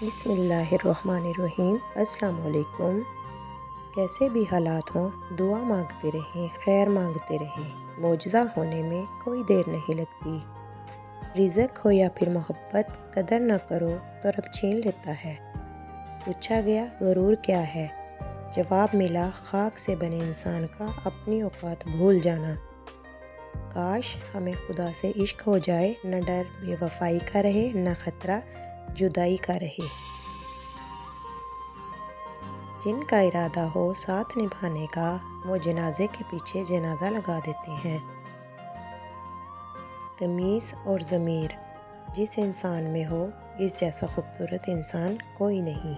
بسم اللہ الرحمن الرحیم۔ السلام علیکم۔ کیسے بھی حالات ہوں، دعا مانگتے رہیں، خیر مانگتے رہیں، معجزہ ہونے میں کوئی دیر نہیں لگتی۔ رزق ہو یا پھر محبت، قدر نہ کرو تو رب چھین لیتا ہے۔ پوچھا گیا غرور کیا ہے؟ جواب ملا خاک سے بنے انسان کا اپنی اوقات بھول جانا۔ کاش ہمیں خدا سے عشق ہو جائے، نہ ڈر بے وفائی کا رہے، نہ خطرہ جدائی کا رہے۔ جن کا ارادہ ہو ساتھ نبھانے کا، وہ جنازے کے پیچھے جنازہ لگا دیتے ہیں۔ تمیز اور ضمیر جس انسان میں ہو، اس جیسا خوبصورت انسان کوئی نہیں۔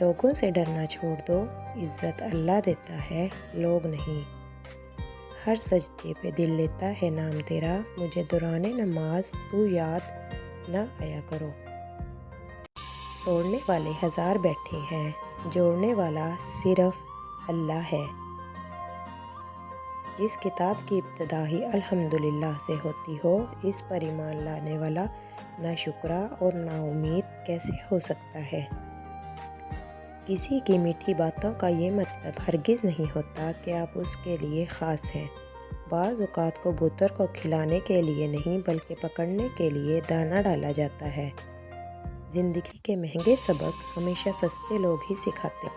لوگوں سے ڈرنا چھوڑ دو، عزت اللہ دیتا ہے، لوگ نہیں۔ ہر سجدے پہ دل لیتا ہے نام تیرا، مجھے دوران نماز تو یاد نہ آیا کرو۔ توڑنے والے ہزار بیٹھے ہیں، جوڑنے والا صرف اللہ ہے۔ جس کتاب کی ابتدا ہی الحمدللہ سے ہوتی ہو، اس پر ایمان لانے والا ناشکرا اور نا امید کیسے ہو سکتا ہے؟ کسی کی میٹھی باتوں کا یہ مطلب ہرگز نہیں ہوتا کہ آپ اس کے لیے خاص ہیں۔ بعض اوقات کبوتر کو کھلانے کے لیے نہیں بلکہ پکڑنے کے لیے دانہ ڈالا جاتا ہے۔ زندگی کے مہنگے سبق ہمیشہ سستے لوگ ہی سکھاتے ہیں۔